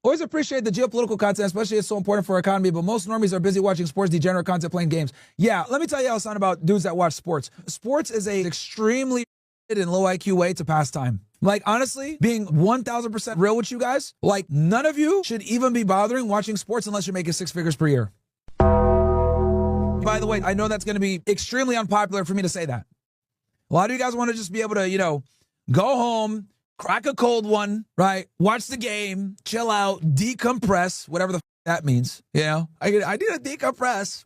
Always appreciate the geopolitical content, especially it's so important for our economy, but most normies are busy watching sports, degenerate content, playing games. Yeah, let me tell you how something about dudes that watch sports. Sports is a extremely and low IQ way to pass time. Like, honestly, being 1,000% real with you guys, like, none of you should even be bothering watching sports unless you're making 6 figures per year. By the way, I know that's going to be extremely unpopular for me to say that. A lot of you guys want to just be able to, go home, crack a cold one, right? Watch the game, chill out, decompress, whatever the that means. I need to decompress.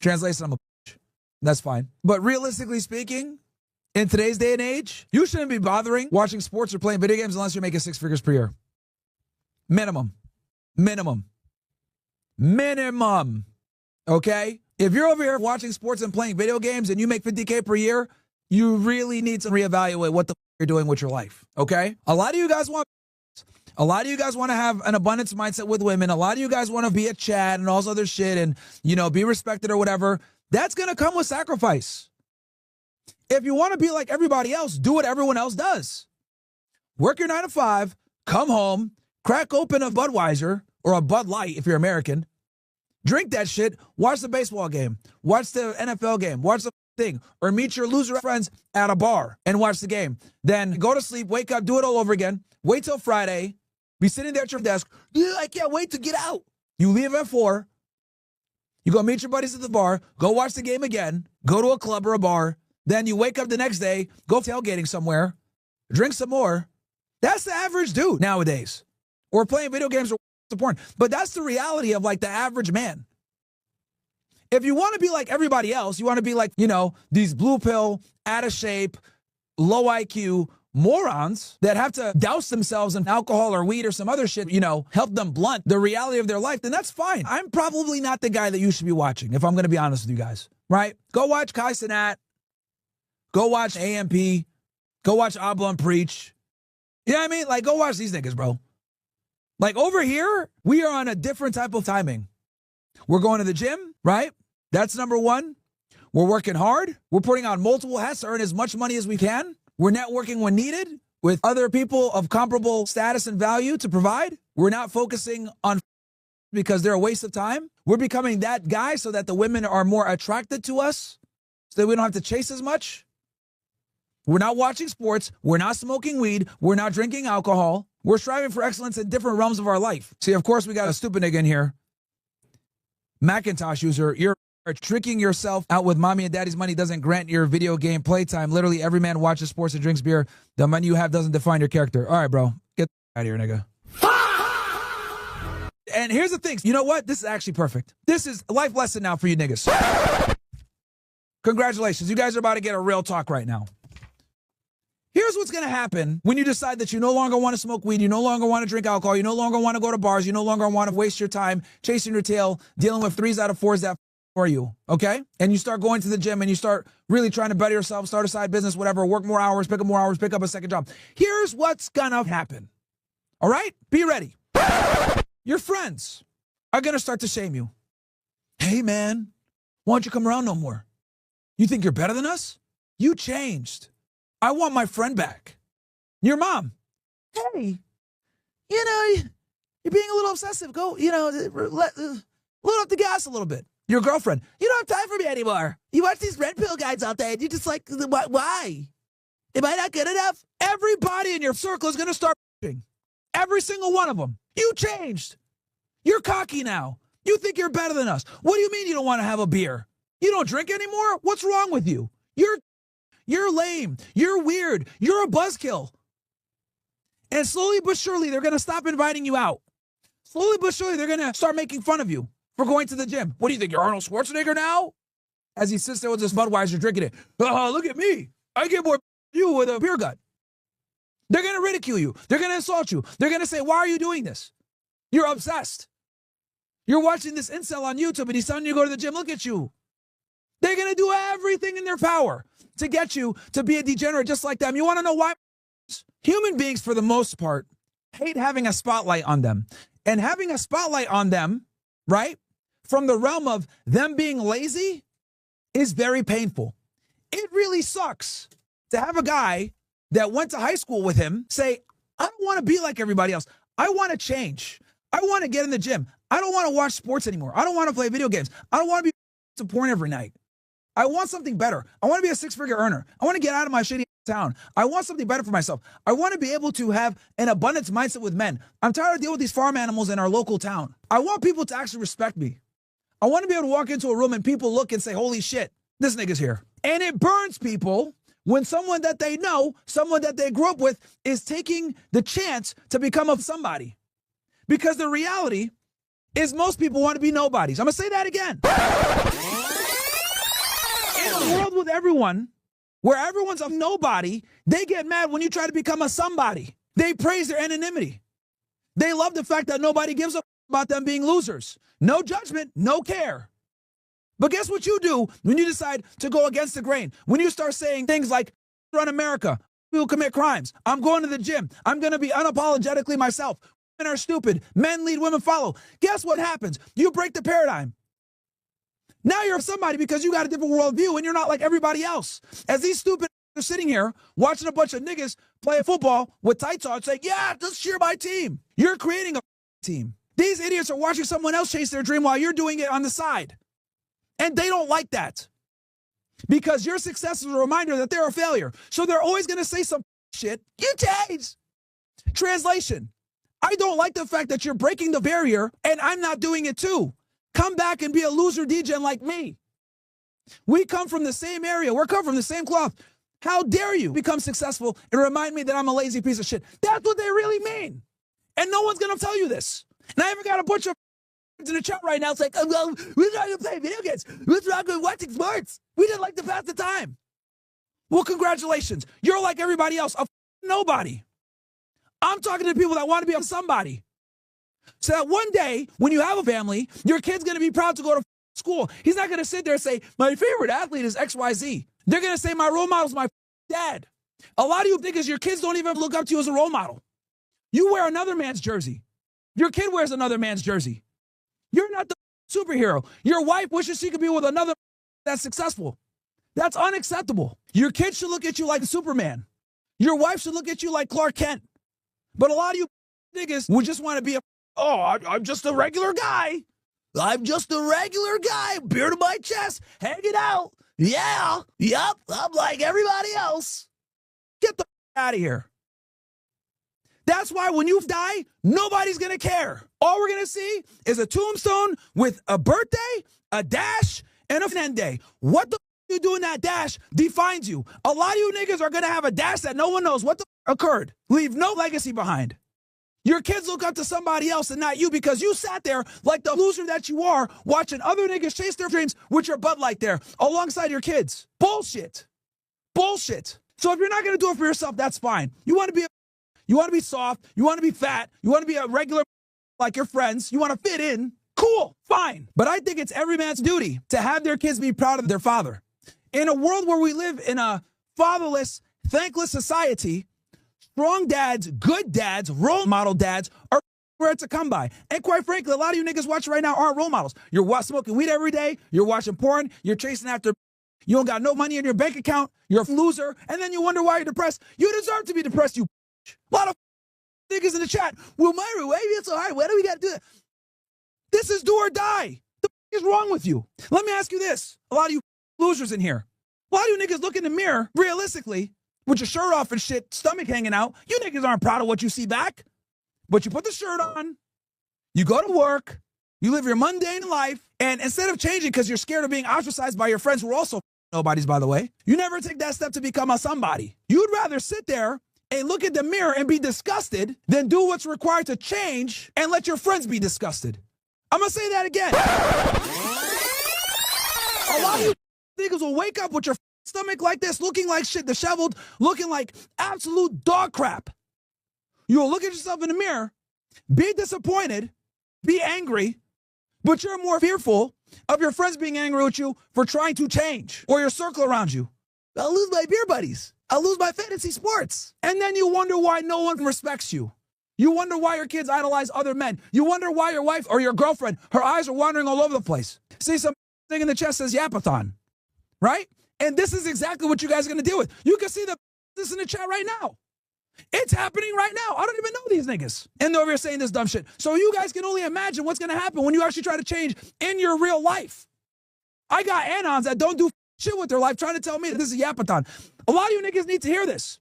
Translation, I'm a bitch. That's fine. But realistically speaking, in today's day and age, you shouldn't be bothering watching sports or playing video games unless you're making 6 figures per year. Minimum. Okay? If you're over here watching sports and playing video games and you make 50K per year, you really need to reevaluate what the you're doing with your life. Okay? A lot of you guys want to have an abundance mindset with women. A lot of you guys want to be a Chad and all this other shit and, be respected or whatever. That's going to come with sacrifice. If you want to be like everybody else, do what everyone else does. Work your 9 to 5, come home, crack open a Budweiser or a Bud Light if you're American. Drink that shit, watch the baseball game, watch the NFL game, watch the thing, or meet your loser friends at a bar and watch the game. Then go to sleep, wake up, do it all over again. Wait till Friday, be sitting there at your desk. I can't wait to get out. You leave at 4. You go meet your buddies at the bar, go watch the game again, go to a club or a bar. Then you wake up the next day, go tailgating somewhere, drink some more. That's the average dude nowadays. Or playing video games or porn. But that's the reality of like the average man. If you want to be like everybody else, you want to be like, these blue pill, out of shape, low IQ morons that have to douse themselves in alcohol or weed or some other shit, help them blunt the reality of their life, then that's fine. I'm probably not the guy that you should be watching, if I'm going to be honest with you guys, right? Go watch Kai Cenat. Go watch AMP. Go watch Oblong Preach. You know what I mean? Like, go watch these niggas, bro. Like, over here, we are on a different type of timing. We're going to the gym, right? That's number one. We're working hard. We're putting on multiple hats to earn as much money as we can. We're networking when needed with other people of comparable status and value to provide. We're not focusing on because they're a waste of time. We're becoming that guy so that the women are more attracted to us, so that we don't have to chase as much. We're not watching sports. We're not smoking weed. We're not drinking alcohol. We're striving for excellence in different realms of our life. See, of course, we got a stupid nigga in here. Macintosh user, you're tricking yourself out with mommy and daddy's money doesn't grant your video game playtime. Literally, every man watches sports and drinks beer. The money you have doesn't define your character. All right, bro. Get out of here, nigga. And here's the thing. You know what? This is actually perfect. This is a life lesson now for you niggas. Congratulations. You guys are about to get a real talk right now. Here's what's going to happen when you decide that you no longer want to smoke weed, you no longer want to drink alcohol, you no longer want to go to bars, you no longer want to waste your time chasing your tail, dealing with 3s out of 4s that for you, okay? And you start going to the gym and you start really trying to better yourself, start a side business, whatever, work more hours, pick up a second job. Here's what's going to happen, all right? Be ready. Your friends are going to start to shame you. Hey, man, why don't you come around no more? You think you're better than us? You changed. I want my friend back. Your mom. Hey, you're being a little obsessive. Go, load up the gas a little bit. Your girlfriend. You don't have time for me anymore. You watch these red pill guys all day and you just like, why? Am I not good enough? Everybody in your circle is going to start bitching. Every single one of them. You changed. You're cocky now. You think you're better than us. What do you mean you don't want to have a beer? You don't drink anymore? What's wrong with you? You're lame. You're weird. You're a buzzkill. And slowly but surely, they're going to stop inviting you out. Slowly but surely, they're going to start making fun of you for going to the gym. What do you think, you're Arnold Schwarzenegger now? As he sits there with this Budweiser drinking it. Oh, look at me. I get more you with a beer gut. They're going to ridicule you. They're going to insult you. They're going to say, why are you doing this? You're obsessed. You're watching this incel on YouTube and he's telling you to go to the gym. Look at you. They're going to do everything in their power to get you to be a degenerate just like them. You want to know why? Human beings, for the most part, hate having a spotlight on them. And having a spotlight on them, right, from the realm of them being lazy is very painful. It really sucks to have a guy that went to high school with him say, I don't want to be like everybody else. I want to change. I want to get in the gym. I don't want to watch sports anymore. I don't want to play video games. I don't want to be to porn every night. I want something better. I want to be a six-figure earner. I want to get out of my shitty town. I want something better for myself. I want to be able to have an abundance mindset with men. I'm tired of dealing with these farm animals in our local town. I want people to actually respect me. I want to be able to walk into a room and people look and say, holy shit, this nigga's here. And it burns people when someone that they know, someone that they grew up with, is taking the chance to become of somebody. Because the reality is most people want to be nobodies. I'm going to say that again. In a world with everyone, where everyone's a nobody, they get mad when you try to become a somebody. They praise their anonymity. They love the fact that nobody gives a about them being losers. No judgment, no care. But guess what you do when you decide to go against the grain? When you start saying things like, run America, people commit crimes, I'm going to the gym, I'm going to be unapologetically myself, women are stupid, men lead, women follow. Guess what happens? You break the paradigm. Now you're somebody because you got a different worldview and you're not like everybody else. As these stupid are sitting here watching a bunch of niggas play football with tights on saying, yeah, let's cheer my team. You're creating a team. These idiots are watching someone else chase their dream while you're doing it on the side. And they don't like that. Because your success is a reminder that they're a failure. So they're always going to say some shit. You change. Translation. I don't like the fact that you're breaking the barrier and I'm not doing it too. Come back and be a loser DJ like me. We come from the same area. We're come from the same cloth. How dare you become successful and remind me that I'm a lazy piece of shit? That's what they really mean. And no one's going to tell you this. And I even got a bunch of in the chat right now. It's like, oh, well, we're not going to play video games. We're not going to watching sports. We didn't like to pass the time. Well, congratulations. You're like everybody else, a nobody. I'm talking to people that want to be a somebody. So that one day, when you have a family, your kid's going to be proud to go to school. He's not going to sit there and say, my favorite athlete is XYZ. They're going to say, my role model is my dad. A lot of you think is your kids don't even look up to you as a role model. You wear another man's jersey. Your kid wears another man's jersey. You're not the superhero. Your wife wishes she could be with another that's successful. That's unacceptable. Your kids should look at you like Superman. Your wife should look at you like Clark Kent. But a lot of you niggas would just want to be I'm just a regular guy. I'm just a regular guy. Beard on my chest. Hanging out. Yeah. Yep. I'm like everybody else. Get the out of here. That's why when you die, nobody's going to care. All we're going to see is a tombstone with a birthday, a dash, and an end day. What the you do in that dash defines you. A lot of you niggas are going to have a dash that no one knows what the occurred. Leave no legacy behind. Your kids look up to somebody else and not you because you sat there like the loser that you are watching other niggas chase their dreams with your Bud Light there alongside your kids. Bullshit. Bullshit. So if you're not going to do it for yourself, that's fine. You want to be soft. You want to be fat. You want to be a regular like your friends. You want to fit in. Cool. Fine. But I think it's every man's duty to have their kids be proud of their father. In a world where we live in a fatherless, thankless society, strong dads, good dads, role model dads are where to come by. And quite frankly, a lot of you niggas watching right now aren't role models. You're smoking weed every day. You're watching porn. You're chasing after. You don't got no money in your bank account. You're a loser. And then you wonder why you're depressed. You deserve to be depressed, you. A lot of niggas in the chat. Well, Myron, why are you so hard? Why do we got to do that? This is do or die. What the is wrong with you? Let me ask you this. A lot of you losers in here. A lot of you niggas look in the mirror, realistically, with your shirt off and shit, stomach hanging out. You niggas aren't proud of what you see back. But you put the shirt on, you go to work, you live your mundane life, and instead of changing because you're scared of being ostracized by your friends who are also nobodies, by the way, you never take that step to become a somebody. You'd rather sit there and look at the mirror and be disgusted than do what's required to change and let your friends be disgusted. I'm going to say that again. A lot of you niggas will wake up with your stomach like this, looking like shit, disheveled, looking like absolute dog crap. You will look at yourself in the mirror, be disappointed, be angry, but you're more fearful of your friends being angry with you for trying to change or your circle around you. I'll lose my beer buddies. I'll lose my fantasy sports. And then you wonder why no one respects you. You wonder why your kids idolize other men. You wonder why your wife or your girlfriend, her eyes are wandering all over the place. See some thing in the chest says Yapathon, right? And this is exactly what you guys are going to deal with. You can see this in the chat right now. It's happening right now. I don't even know these niggas. And they're over here saying this dumb shit. So you guys can only imagine what's going to happen when you actually try to change in your real life. I got anons that don't do shit with their life trying to tell me that this is Yapathon. A lot of you niggas need to hear this.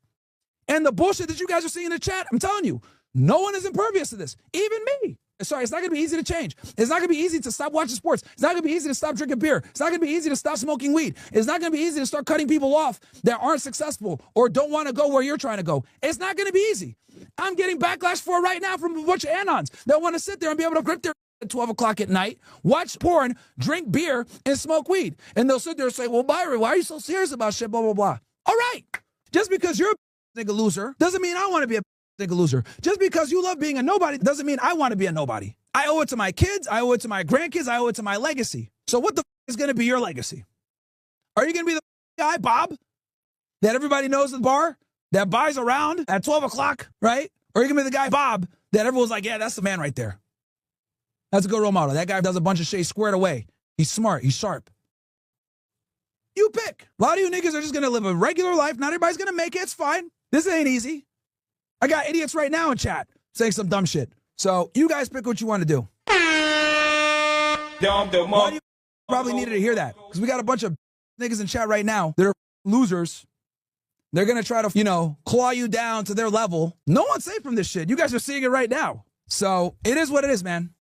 And the bullshit that you guys are seeing in the chat, I'm telling you, no one is impervious to this. Even me. Sorry, it's not going to be easy to change. It's not going to be easy to stop watching sports. It's not going to be easy to stop drinking beer. It's not going to be easy to stop smoking weed. It's not going to be easy to start cutting people off that aren't successful or don't want to go where you're trying to go. It's not going to be easy. I'm getting backlash for it right now from a bunch of anons that want to sit there and be able to grip their at 12 o'clock at night, watch porn, drink beer, and smoke weed. And they'll sit there and say, well, Myron, why are you so serious about shit, blah, blah, blah. All right. Just because you're a nigga loser doesn't mean I want to be a nigga loser. Just because you love being a nobody doesn't mean I want to be a nobody. I owe it to my kids. I owe it to my grandkids. I owe it to my legacy. So what the is going to be your legacy? Are you going to be the guy, Bob, that everybody knows at the bar, that buys around at 12 o'clock, right? Or are you going to be the guy, Bob, that everyone's like, yeah, that's the man right there. That's a good role model. That guy does a bunch of shit squared away. He's smart. He's sharp. You pick. A lot of you niggas are just going to live a regular life. Not everybody's going to make it. It's fine. This ain't easy. I got idiots right now in chat saying some dumb shit. So you guys pick what you want to do. You probably needed to hear that because we got a bunch of niggas in chat right now that are losers. They're going to try to, claw you down to their level. No one's safe from this shit. You guys are seeing it right now. So it is what it is, man.